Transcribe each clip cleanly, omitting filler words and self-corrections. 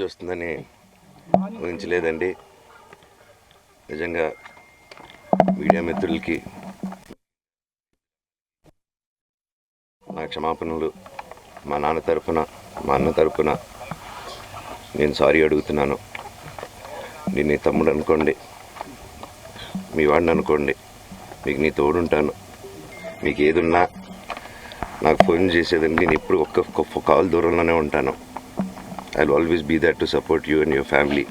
రోజు వస్తుందని ఊహించలేదండి. నిజంగా మీడియా మిత్రులకి నా క్షమాపణలు. మా నాన్న తరపున, మా అన్న తరపున నేను సారీ అడుగుతున్నాను. నేను నీ తమ్ముడు అనుకోండి, మీ వాడిని అనుకోండి, మీకు నీ తోడుంటాను. మీకు ఏదున్నా నాకు ఫోన్ చేసేదండి. నేను ఇప్పుడు ఒక్క కాల్ దూరంలోనే ఉంటాను. I will always be there to support you and your family.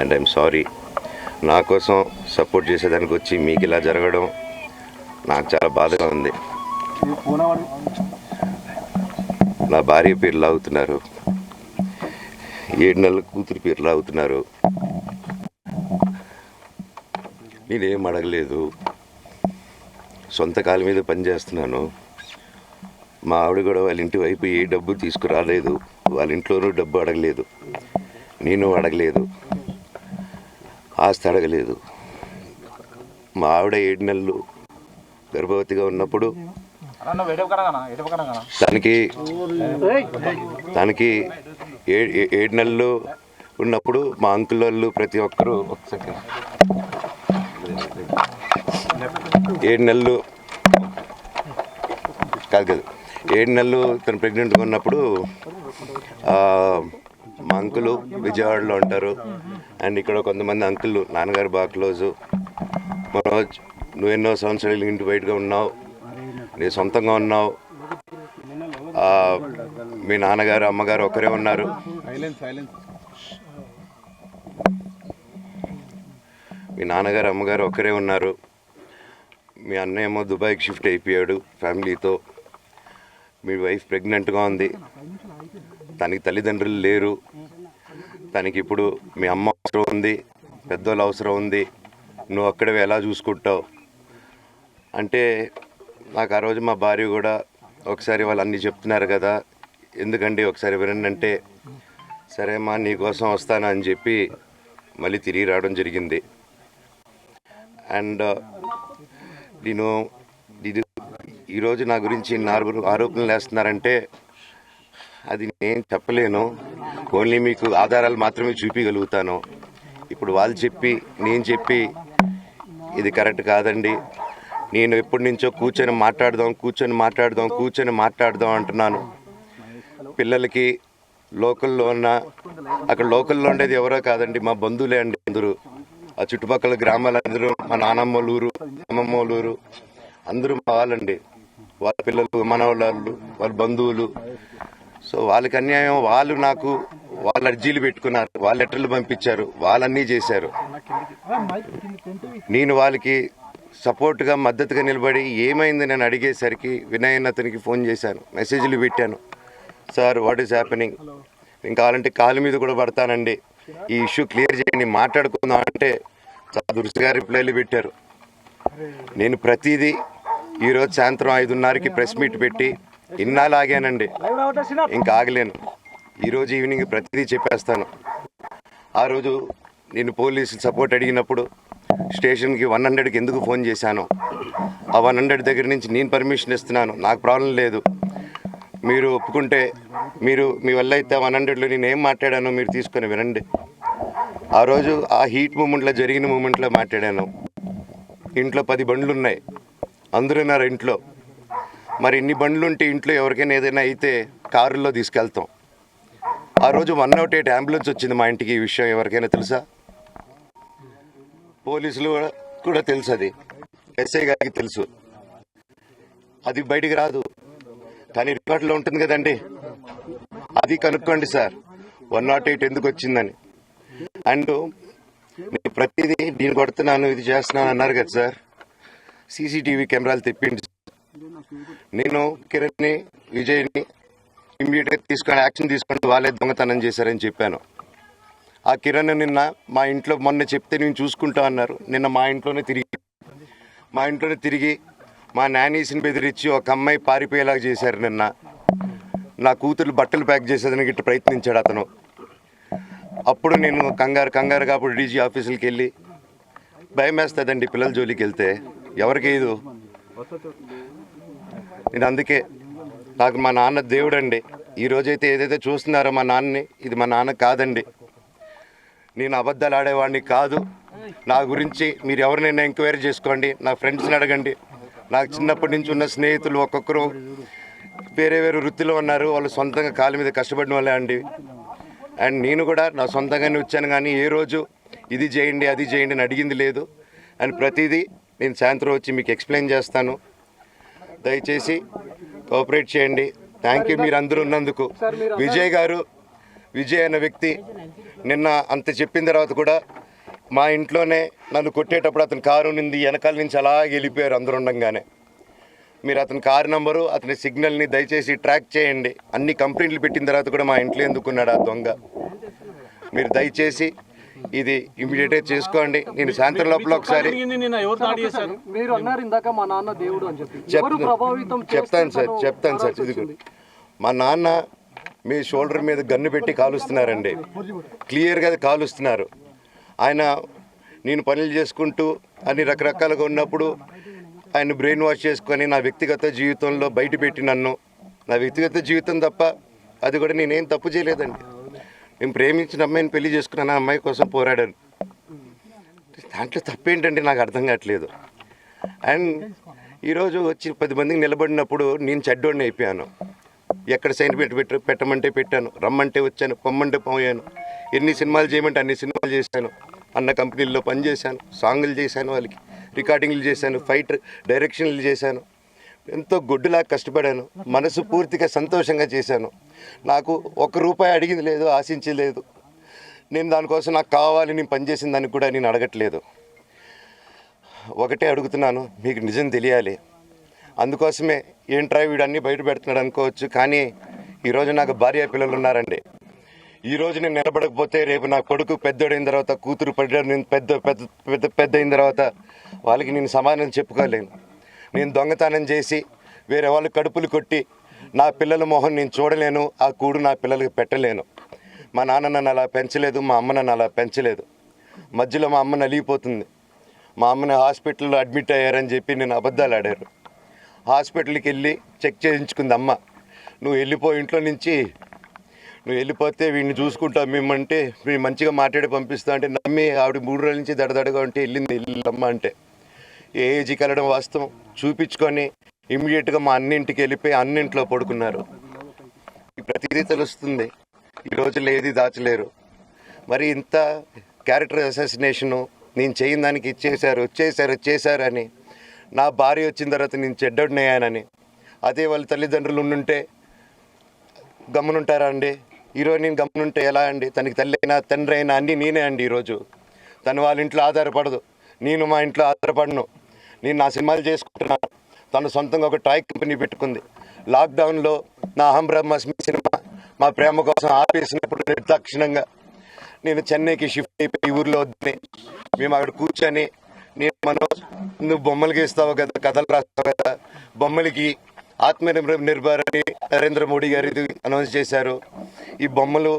And I'm sorry, నా కోసం సపోర్ట్ చేసేదానికి వచ్చి మీకు ఇలా జరగడం నాకు చాలా బాధగా ఉంది. నా భార్య పేరు లాగుతున్నారు, 7 నెలల కూతురు పేరు లాగుతున్నారు. నేనేం అడగలేదు, సొంత కాళ్ళ మీద పనిచేస్తున్నాను. మా ఆవిడ కూడా వాళ్ళ ఇంటి వైపు ఏ డబ్బు తీసుకురాలేదు, వాళ్ళ ఇంట్లోనూ డబ్బు అడగలేదు, నేను అడగలేదు, ఆస్తి అడగలేదు. మా ఆవిడ 7 నెలలు గర్భవతిగా ఉన్నప్పుడు తనకి 7 నెలలు ఉన్నప్పుడు మా అంకుల్ వాళ్ళు ప్రతి ఒక్కరూ 7 నెలలు కాదు 7 నెలలు తను ప్రెగ్నెంట్గా ఉన్నప్పుడు మా అంకులు విజయవాడలో ఉంటారు. అండ్ ఇక్కడ కొంతమంది అంకుల్ నాన్నగారు బాగా క్లోజు. మనోజ్, నువ్వు ఎన్నో సంవత్సరాలు ఇంటి బయటగా ఉన్నావు, నీ సొంతంగా ఉన్నావు. మీ నాన్నగారు అమ్మగారు ఒకరే ఉన్నారు. మీ నాన్నగారు అమ్మగారు ఒకరే ఉన్నారు. మీ అన్నయ్య ఏమో దుబాయ్కి షిఫ్ట్ అయిపోయాడు ఫ్యామిలీతో. మీ వైఫ్ ప్రెగ్నెంట్గా ఉంది, తనకి తల్లిదండ్రులు లేరు. తనకి ఇప్పుడు మీ అమ్మ అవసరం ఉంది, పెద్దోళ్ళు అవసరం ఉంది. నువ్వు అక్కడే ఎలా చూసుకుంటావు అంటే, నాకు ఆ రోజు మా భార్య కూడా ఒకసారి వాళ్ళు అన్నీ చెప్తున్నారు కదా, ఎందుకండి ఒకసారి వినండి అంటే, సరే అమ్మా నీకోసం వస్తాను అని చెప్పి మళ్ళీ తిరిగి రావడం జరిగింది. అండ్ నేను ఈరోజు నా గురించి ఆరోపణలు వేస్తున్నారంటే అది నేను చెప్పలేను. ఓన్లీ మీకు ఆధారాలు మాత్రమే చూపించగలుగుతాను. ఇప్పుడు వాళ్ళు చెప్పి నేను చెప్పి ఇది కరెక్ట్ కాదండి. నేను ఎప్పటి నుంచో కూర్చొని మాట్లాడదాం అంటున్నాను. పిల్లలకి లోకల్లో ఉన్న, అక్కడ లోకల్లో ఉండేది ఎవరో కాదండి, మా బంధువులే అండి. అందరూ ఆ చుట్టుపక్కల గ్రామాలందరూ, మా నానమ్మలూరు, అమ్మమ్మలూరు అందరూ మా వాళ్ళండి. వాళ్ళ పిల్లలు, మనవాళ్ళు, వాళ్ళ బంధువులు. సో వాళ్ళకి అన్యాయం, వాళ్ళు నాకు వాళ్ళ అర్జీలు పెట్టుకున్నారు, వాళ్ళ లెటర్లు పంపించారు, వాళ్ళన్నీ చేశారు. నేను వాళ్ళకి సపోర్ట్గా మద్దతుగా నిలబడి ఏమైంది నేను అడిగేసరికి వినయ్ అతనికి ఫోన్ చేశాను, మెసేజ్లు పెట్టాను. సార్ వాట్ ఈస్ హ్యాపెనింగ్, నేను కావాలంటే కాలు మీద కూడా పడతానండి, ఈ ఇష్యూ క్లియర్ చేయండి, మాట్లాడుకుందాం అంటే చాలా దురుసుగా రిప్లైలు పెట్టారు. నేను ప్రతిదీ ఈరోజు సాయంత్రం 5:30కి ప్రెస్ మీట్ పెట్టి ఇన్నాళ్ళు ఆగానండి, ఇంకా ఆగలేను. ఈరోజు ఈవినింగ్ ప్రతిదీ చెప్పేస్తాను. ఆ రోజు నేను పోలీసు సపోర్ట్ అడిగినప్పుడు స్టేషన్కి 100కి ఎందుకు ఫోన్ చేశాను, ఆ 100 దగ్గర నుంచి నేను పర్మిషన్ ఇస్తున్నాను, నాకు ప్రాబ్లం లేదు, మీరు ఒప్పుకుంటే మీరు మీ వల్ల అయితే 100లో నేను ఏం మాట్లాడానో మీరు తీసుకొని వినండి. ఆ రోజు ఆ హీట్ మూమెంట్లో, జరిగిన మూమెంట్లో మాట్లాడాను. ఇంట్లో 10 బండ్లు ఉన్నాయి, అందరూ ఉన్నారు ఇంట్లో. మరి ఇన్ని బండ్లు ఉంటే ఇంట్లో ఎవరికైనా ఏదైనా అయితే కారుల్లో తీసుకెళ్తాం. ఆ రోజు 108 అంబులెన్స్ వచ్చింది మా ఇంటికి. ఈ విషయం ఎవరికైనా తెలుసా? పోలీసులు కూడా తెలుసు, అది ఎస్ఐ గారికి తెలుసు. అది బయటికి రాదు, కానీ రికార్డులో ఉంటుంది కదండి, అది కనుక్కోండి సార్ 108 ఎందుకు వచ్చిందని. అండ్ నేను ప్రతిదీ నేను కొడుతున్నాను, ఇది చేస్తున్నాను అన్నారు కదా సార్, సీసీటీవీ కెమెరాలు తెప్పించి నేను కిరణ్ని, విజయ్ని ఇమ్మీడియట్గా తీసుకొని యాక్షన్ తీసుకొని వాళ్ళే దొంగతనం చేశారని చెప్పాను. ఆ కిరణ్ నిన్న మా ఇంట్లో మొన్న చెప్తే నేను చూసుకుంటా అన్నారు. నిన్న మా ఇంట్లోనే తిరిగి మా నానీస్ని బెదిరించి ఒక అమ్మాయి పారిపోయేలాగా చేశారు. నిన్న నా కూతురు బట్టలు ప్యాక్ చేసేదానికి ఇట్లా ప్రయత్నించాడు అతను. అప్పుడు నేను కంగారుగా అప్పుడు డీజీ ఆఫీసులకి వెళ్ళి, భయం వేస్తుందండి పిల్లల జోలికి వెళ్తే, ఎవరికి ఇది. నేను అందుకే, నాకు మా నాన్న దేవుడు అండి, ఈరోజైతే ఏదైతే చూస్తున్నారో మా నాన్నని, ఇది మా నాన్న కాదండి. నేను అబద్ధాలు ఆడేవాడిని కాదు. నా గురించి మీరు ఎవరినైనా ఎంక్వైరీ చేసుకోండి, నా ఫ్రెండ్స్ని అడగండి. నాకు చిన్నప్పటి నుంచి ఉన్న స్నేహితులు ఒక్కొక్కరు వేరే వేరే వృత్తిలో ఉన్నారు. వాళ్ళు సొంతంగా కాళ్ళ మీద కష్టపడిన వాళ్ళే అండి. అండ్ నేను కూడా నా సొంతంగానే వచ్చాను, కానీ ఏ రోజు ఇది చేయండి అది చేయండి అని అడిగింది లేదు. అండ్ ప్రతిదీ నేను సాయంత్రం వచ్చి మీకు ఎక్స్ప్లెయిన్ చేస్తాను. దయచేసి కోఆపరేట్ చేయండి. థ్యాంక్ యూ మీరు అందరూ ఉన్నందుకు. విజయ్ అనే వ్యక్తి నిన్న అంత చెప్పిన తర్వాత కూడా మా ఇంట్లోనే నన్ను కొట్టేటప్పుడు అతని కారు నింది వెనకాల నుంచి అలా వెళ్ళిపోయారు అందరూ ఉండగానే. మీరు అతని కారు నెంబరు, అతని సిగ్నల్ని దయచేసి ట్రాక్ చేయండి. అన్ని కంప్లైంట్లు పెట్టిన తర్వాత కూడా మా ఇంట్లో ఎందుకున్నాడు ఆ దొంగ? మీరు దయచేసి ఇది ఇమీడియట్గా చేసుకోండి. నేను సాయంత్రం లోపల ఒకసారి చెప్తాను సార్. ఇది మా నాన్న మీ షోల్డర్ మీద గన్ను పెట్టి కాలుస్తున్నారండి, క్లియర్గా కాలుస్తున్నారు. ఆయన నేను పనులు చేసుకుంటూ అన్ని రకరకాలుగా ఉన్నప్పుడు ఆయన బ్రెయిన్ వాష్ చేసుకొని నా వ్యక్తిగత జీవితంలో బయట పెట్టి నన్ను, నా వ్యక్తిగత జీవితం తప్ప అది కూడా నేనేం తప్పు చేయలేదండి. నేను ప్రేమించిన అమ్మాయిని పెళ్లి చేసుకున్నాను, ఆ అమ్మాయి కోసం పోరాడాను. దాంట్లో తప్పేంటంటే నాకు అర్థం కావట్లేదు. అండ్ ఈరోజు వచ్చి 10 మందికి నిలబడినప్పుడు నేను చెడ్డోడిని అయిపోయాను. ఎక్కడ సైన్ పెట్టమంటే పెట్టాను, రమ్మంటే వచ్చాను, పొమ్మంటే పోయాను. ఎన్ని సినిమాలు చేయమంటే అన్ని సినిమాలు చేశాను. అన్న కంపెనీల్లో పనిచేశాను, సాంగులు చేశాను, వాళ్ళకి రికార్డింగ్లు చేశాను, ఫైట్ డైరెక్షన్లు చేశాను. ఎంతో గొడ్డులా కష్టపడాను, మనసు పూర్తిగా సంతోషంగా చేశాను. నాకు ₹1 అడిగింది లేదు, ఆశించలేదు. నేను దానికోసం నాకు కావాలి, నేను పనిచేసిన దానికి కూడా నేను అడగట్లేదు. ఒకటే అడుగుతున్నాను, మీకు నిజం తెలియాలి. అందుకోసమే ఏంట్రా వీడు అన్నీ బయట పెడుతున్నాడు అనుకోవచ్చు, కానీ ఈరోజు నాకు భార్య పిల్లలు ఉన్నారండి. ఈరోజు నేను నిలబడకపోతే రేపు నా కొడుకు పెద్దోడైన తర్వాత, కూతురు పెద్ద అయిన తర్వాత వాళ్ళకి నేను సమాధానం చెప్పుకోలేను. నేను దొంగతనం చేసి వేరే వాళ్ళు కడుపులు కొట్టి నా పిల్లల మొహం నేను చూడలేను, ఆ కూడు నా పిల్లలకి పెట్టలేను. మా నాన్న నన్ను అలా పెంచలేదు, మా అమ్మ నన్ను అలా పెంచలేదు. మధ్యలో మా అమ్మ నలిగిపోతుంది. మా అమ్మని హాస్పిటల్లో అడ్మిట్ అయ్యారని చెప్పి నేను అబద్ధాలు ఆడారు. హాస్పిటల్కి వెళ్ళి చెక్ చేయించుకుంది అమ్మ. నువ్వు వెళ్ళిపో ఇంట్లో నుంచి, నువ్వు వెళ్ళిపోతే వీడిని చూసుకుంటావు మేమంటే, మేము మంచిగా మాట్లాడి పంపిస్తా అంటే నమ్మి ఆవిడ 3 రోజుల నుంచి దడదడగా ఉంటే వెళ్ళిందమ్మ. అంటే ఏ ఏజ్కి వెళ్ళడం వాస్తవం చూపించుకొని ఇమ్మీడియట్గా మా అన్నింటికి వెళ్ళిపోయి అన్నింట్లో పడుకున్నారు. ప్రతిదీ తెలుస్తుంది. ఈ రోజుల్లో ఏది దాచలేరు. మరి ఇంత క్యారెక్టర్ అసాసినేషను నేను చేయని దానికి చేశారు అని, నా భార్య వచ్చిన తర్వాత నేను చెడ్డోడినయ్యానని, అదే వాళ్ళ తల్లిదండ్రులు ఉండుంటే గమ్మునుంటారా అండి? ఈరోజు నేను గమ్మునుంటే ఎలా అండి? తనకి తల్లి అయినా తండ్రి అయినా అన్నీ నేనే అండి. ఈరోజు తను వాళ్ళ ఇంట్లో ఆధారపడదు, నేను మా ఇంట్లో ఆధారపడను. నేను నా సినిమాలు చేసుకుంటున్నాను. తను సొంతంగా ఒక టాయ్ కంపెనీ పెట్టుకుంది. లాక్డౌన్లో నా అహం బ్రహ్మాస్మి సినిమా మా ప్రేమ కోసం ఆపేసినప్పుడు నిర్దాక్షిణంగా నేను చెన్నైకి షిఫ్ట్ అయిపోయి ఊర్లో వద్దని మేము అక్కడ కూర్చొని, నువ్వు బొమ్మలు గీస్తావు కదా, కథలు రాస్తావు కదా, బొమ్మలకి ఆత్మనిర్భర్ అని నరేంద్ర మోడీ గారు ఇది అనౌన్స్ చేశారు. ఈ బొమ్మలు,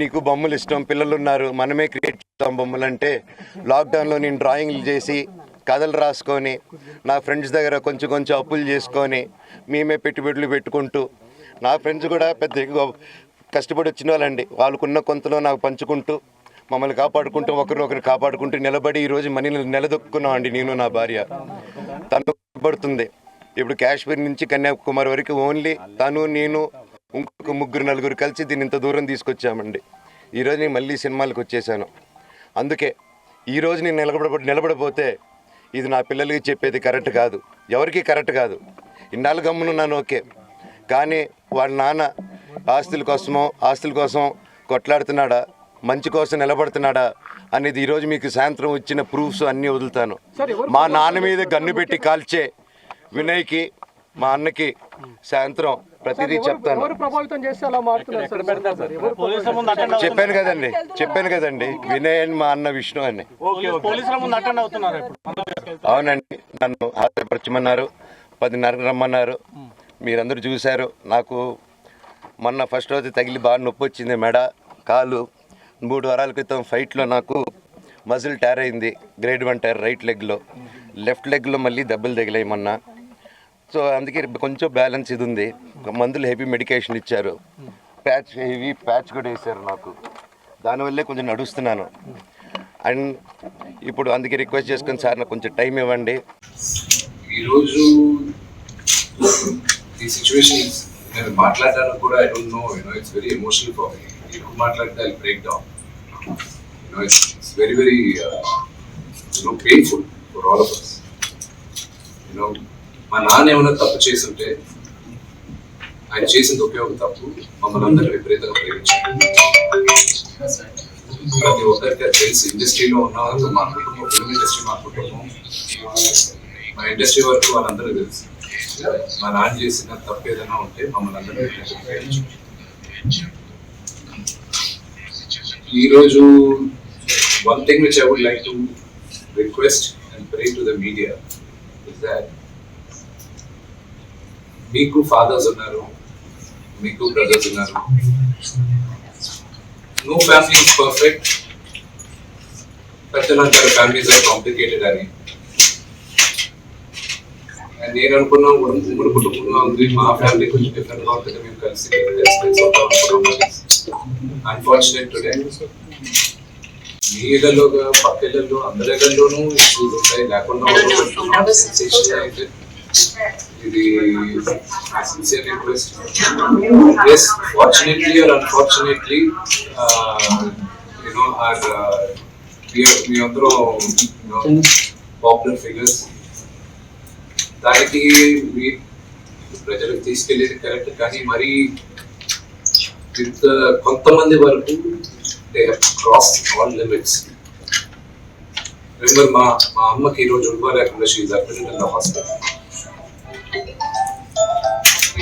నీకు బొమ్మలు ఇష్టం, పిల్లలు ఉన్నారు, మనమే క్రియేట్ చేస్తాం బొమ్మలు అంటే, లాక్డౌన్లో నేను డ్రాయింగ్లు చేసి కథలు రాసుకొని నా ఫ్రెండ్స్ దగ్గర కొంచెం అప్పులు చేసుకొని మేమే పెట్టుబడులు పెట్టుకుంటూ, నా ఫ్రెండ్స్ కూడా పెద్ద కష్టపడి వచ్చిన వాళ్ళండి. వాళ్ళకున్న కొంతలో నాకు పంచుకుంటూ, మమ్మల్ని కాపాడుకుంటూ, ఒకరినొకరు కాపాడుకుంటూ నిలబడి ఈరోజు మనీని నిలదొక్కున్నాం అండి. నేను నా భార్య తను పడుతుంది. ఇప్పుడు కాశ్మీర్ నుంచి కన్యాకుమారి వరకు ఓన్లీ తను, నేను, ఇంకొక 3-4 కలిసి దీన్ని ఇంత దూరం తీసుకొచ్చామండి. ఈరోజు నేను మళ్ళీ సినిమాలకు వచ్చేసాను. అందుకే ఈరోజు నేను నిలబడపోతే ఇది నా పిల్లలకి చెప్పేది కరెక్ట్ కాదు, ఎవరికి కరెక్ట్ కాదు. ఇన్నాళ్ళు గమ్మునున్నాను ఓకే, కానీ వాళ్ళ నాన్న ఆస్తుల కోసం కొట్లాడుతున్నాడా, మంచి కోసం నిలబడుతున్నాడా అనేది ఈరోజు మీకు సాయంత్రం వచ్చిన ప్రూఫ్స్ అన్నీ వదులుతాను. మా నాన్న మీద గన్ను పెట్టి కాల్చే వినయ్కి, మా అన్నకి సాయంత్రం ప్రతిదీ చెప్తాను. చెప్పాను కదండి వినయ్ అని, మా అన్న విష్ణు అని. అవునండి, నన్ను హాజరుపరచమన్నారు, 10:30 రమ్మన్నారు. మీరందరూ చూశారు. నాకు మొన్న ఫస్ట్ రోజు తగిలి బాగా నొప్పి వచ్చింది, మెడ, కాలు. 3 వారాల క్రితం ఫైట్లో నాకు మజిల్ టైర్ అయింది, గ్రేడ్ 1 టైర్ రైట్ లెగ్లో. లెఫ్ట్ లెగ్లో మళ్ళీ దెబ్బలు తగిలాయి మొన్న. సో అందుకే కొంచెం బ్యాలెన్స్ ఇది ఉంది. మందులు హెవీ మెడికేషన్ ఇచ్చారు, హెవీ ప్యాచ్ కూడా వేశారు నాకు, దానివల్లే కొంచెం నడుస్తున్నాను. అండ్ ఇప్పుడు అందుకే రిక్వెస్ట్ చేసుకుని సార్ నాకు కొంచెం టైం ఇవ్వండి. ఈరోజు ఈ సిచ్యువేషన్ నేను మాట్లాడడానికి కూడా I don't know, it's very emotional for me. ఎక్కువ మాట్లాడితే I break down. It's very very painful for all of us. మా నాన్న ఏమైనా తప్పు చేస్తుంటే ఆయన చేసింది ఒకే ఒక తప్పు, మమ్మల్ని అందరూ విపరీతంగా ప్రేమించారు. ప్రతి ఒక్కరికి అది తెలుసు. ఇండస్ట్రీలో ఉన్న మా కుటుంబం, ఫిల్మ్ ఇండస్ట్రీ మా కుటుంబం, మా ఇండస్ట్రీ వరకు వాళ్ళందరూ తెలుసు. మా నాన్న చేసిన తప్పు ఏదైనా ఉంటే మమ్మల్ని అందరూ ప్రేమించారు. ఈరోజు one thing which I would like to request and pray to the media is that మీకు fathers ఉన్నారు, మీకు brothers ఉన్నారు. No family is perfect. పెద్దలంటారు ఫ్యామిలీస్ ఆర్ కాంప్లికేటెడ్ అని. నేను అనుకున్నా ఉమ్మడి కుటుంబంగా ఉంది, మా ఫ్యామిలీ కొంచెం డిఫరెంట్గా ఉంటుంది, మేము కలిసి అన్ఫార్చునేట్ టుడే మీ ఇళ్లలోగా పక్క ఇళ్లలో అందరిలోనూ ఇష్యూస్ ఉంటాయి, లేకుండా అయితే ఇది sincere request. Yes, fortunately or unfortunately మీ అందరూ పాపులర్ ఫిగర్స్. దానికి మీ ప్రజలకు తీసుకెళ్ళేది కరెక్ట్, కానీ మరి కొంతమంది వరకు they have crossed all limits. Remember, మా అమ్మకి ఈరోజు ఉండలేకుండా she is admitted in the hospital.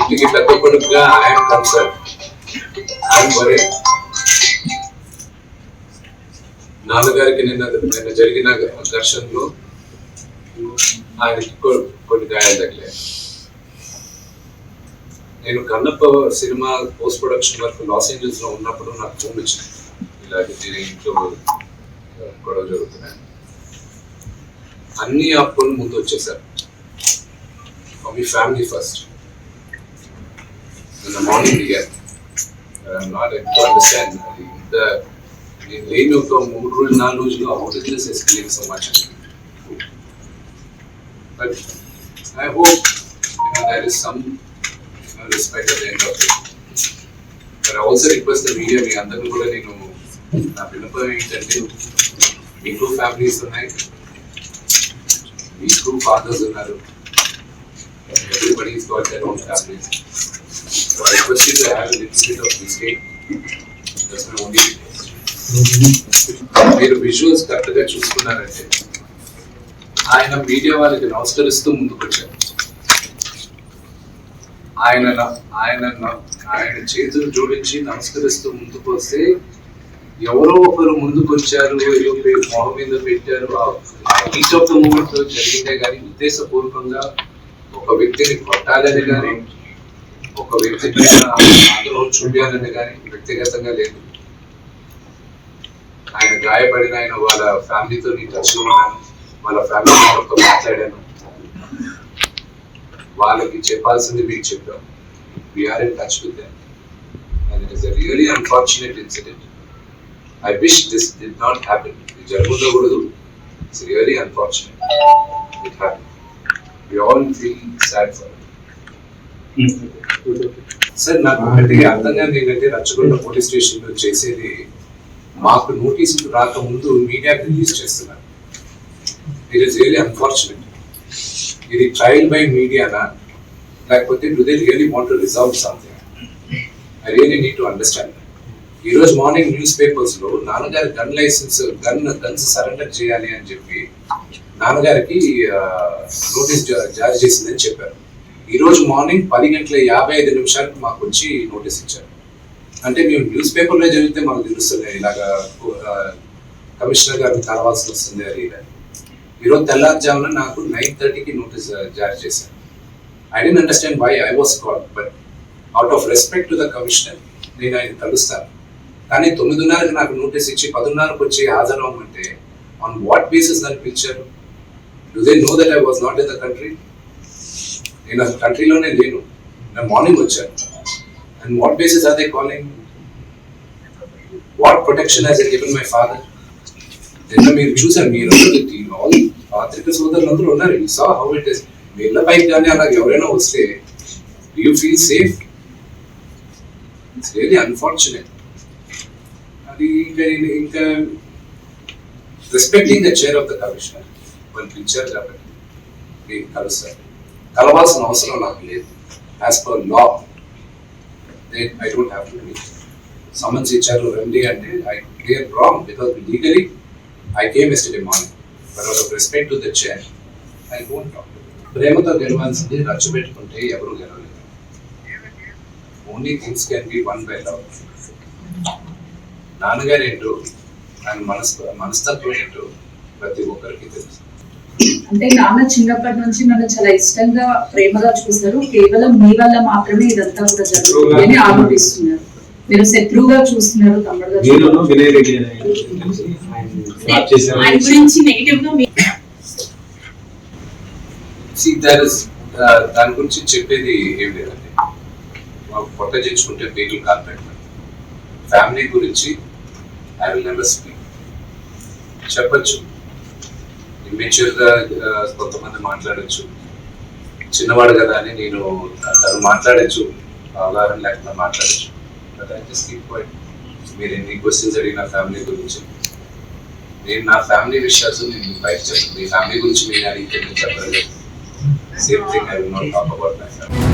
ఇంటికి పెద్ద కొడుకుగా ఐఎమ్ కన్సర్న్, ఐఎమ్ వరీడ్. నాన్నగారికి నిన్న జరిగిన ఘర్షణలో ఆయనకి కొన్ని గాయాలు తగిలాయి. నేను కన్నప్ప సినిమా పోస్ట్ ప్రొడక్షన్ వరకు లాస్ ఏంజల్స్ లో ఉన్నప్పుడు నాకు ఫోన్ వచ్చింది, ఇలాగే ఇంట్లో గొడవ జరుగుతున్నాయి. అన్ని ఆపుకొని ముందు వచ్చేసారు. మీ family first. In the morning again, I'm not able to understand. నేను లేని ఒక 3 రోజులు 4 రోజులు ఆ business escalate so much. But I hope there is some respect at the end of it. But I also request the media, మీ అందరూ కూడా నేను నా విన్నపం ఏంటంటే, మీకు ఫ్యామిలీస్ ఉన్నాయి, మీకు ఫాదర్స్ ఉన్నారు, everybody has got their own families. So I request you to have a little bit of mistake. That's my only request. మీరు విజువల్స్ కరెక్ట్గా చూసుకున్నారంటే ఆయన మీడియా వాళ్ళకి నమస్కరిస్తూ ముందుకు వచ్చారు. ఆయన చేతులు జోడించి నమస్కరిస్తూ ముందుకు వస్తే ఎవరో ఒకరు ముందుకు వచ్చారు, ఏదో మొహం మీద పెట్టారు. ఈచ్ ఆఫ్ ద మూమెంట్ జరిగిందే కానీ ఉద్దేశపూర్వకంగా ఒక వ్యక్తిని కొట్టాలని కానీ ఒక వ్యక్తి పైన ఆగ్రహం చూపించాలని కానీ వ్యక్తిగతంగా లేదు. ఆయన గాయపడిన ఆయన వాళ్ళ ఫ్యామిలీతో నేను టచ్లో ఉన్నాను, వాళ్ళ ఫ్యామిలీతో మాట్లాడాను, వాళ్ళకి చెప్పాల్సింది మీకు చెప్పాం. We're in touch with them and it is a really unfortunate incident. I wish this did not happen. ఇది జరుగుండకూడదు. It's really unfortunate. It happen. We all feel sad for it. Sir, నాకు ఒకటి అర్థం కాదు ఏంటంటే, రచ్చగొండ పోలీస్ స్టేషన్ లో చేసేది మాకు నోటీసులు రాకముందు మీడియాకి రిలీజ్ చేస్తున్నారు. It is really unfortunate. ఇది ట్రయల్ బై మీడియానా, లేకపోతే do they really want to resolve something? I really need to understand. ఈ రోజు మార్నింగ్ న్యూస్ పేపర్స్ లో నాన్నగారి గన్స్ సరెండర్ చేయాలి అని చెప్పి నాన్నగారికి నోటీస్ జారీ చేసిందని చెప్పారు. ఈ రోజు మార్నింగ్ 10:55 మాకు వచ్చి నోటీస్ ఇచ్చారు. అంటే మేము న్యూస్ పేపర్లో జరిగితే మాకు తెలుస్తుంది ఇలాగా కమిషనర్ గారిని కలవాల్సి వస్తుంది అది. ఈరోజు తెల్లారుజామున నాకు 9:30కి నోటీస్ జారీ చేశారు. I don't understand why I was called, but out of respect to the commissioner నేను ఆయన కలుస్తాను. కానీ 9:30కి నాకు నోటీస్ ఇచ్చి 10:30కి వచ్చి హాజరవ్వమంటే ఆన్ వాట్ బేసిస్ నన్ను పిలిచారు? Do they know that I was not in the country? నేను అసలు కంట్రీలోనే లేను, నేను మార్నింగ్ వచ్చాను. And what basis are they calling? What protection has it given my father? నిన్న మీరు చూసారు, మీరు ఆల్ పాత్రిక సోదరులందరూ ఉన్నారు. You saw how it is. మీ ఇళ్ళ పైకి కానీ అలాగే ఎవరైనా వస్తే you feel safe? It's really unfortunate. అది ఇంకా respecting the chair of the commissioner, వాళ్ళు పిలిచారు కాబట్టి మీరు కలుస్తారు. కలవాల్సిన అవసరం నాకు లేదు. As per law I don't have to meet. Summons ఇచ్చారు రండి అంటే I clear wrong because legally I came yesterday morning, but out of respect to the chair, I won't talk. ప్రేమతో గెలవాల్సింది రచ్చు పెట్టుకుంటే ఎవరు గెలవలేదు. Only things can be won by love. నాన్నగారు ఏంటో, ఆయన మనస్తత్వం ఏంటో ప్రతి ఒక్కరికి తెలుసు. అంటే నాన్న చిన్నప్పటి నుంచి నన్ను చాలా ఇష్టంగా ప్రేమగా చూశారు. కేవలం మీ వల్ల మాత్రమే ఇదంతా కూడా జరుగుతుంది అని ఆరోపిస్తున్నారు. మీరు శత్రువుగా చూస్తున్నారు తమ్ముడుగా. దాని గురించి చెప్పేది ఏం లేదండి. పొట్ట చేర్చుకుంటే పేగులు కాల్పెట్టారు. ఫ్యామిలీ గురించి ఐ విల్ నెవర్ స్పీక్. చెప్పచ్చు, ఇమ్మెచ్యూర్ గా కొంతమంది మాట్లాడచ్చు, చిన్నవాడు కదా అని నేను తను మాట్లాడచ్చు, అవగాహన లేకుండా మాట్లాడచ్చు. మీరు ఎన్ని క్వశ్చన్స్ అడిగిన ఫ్యామిలీ గురించి, నేను నా ఫ్యామిలీ విషయాలు నేను బయట చెప్పను. మీ ఫ్యామిలీ గురించి మీరు అడిగితే నేను చెప్పలేదు. Same thing I will not talk about my family.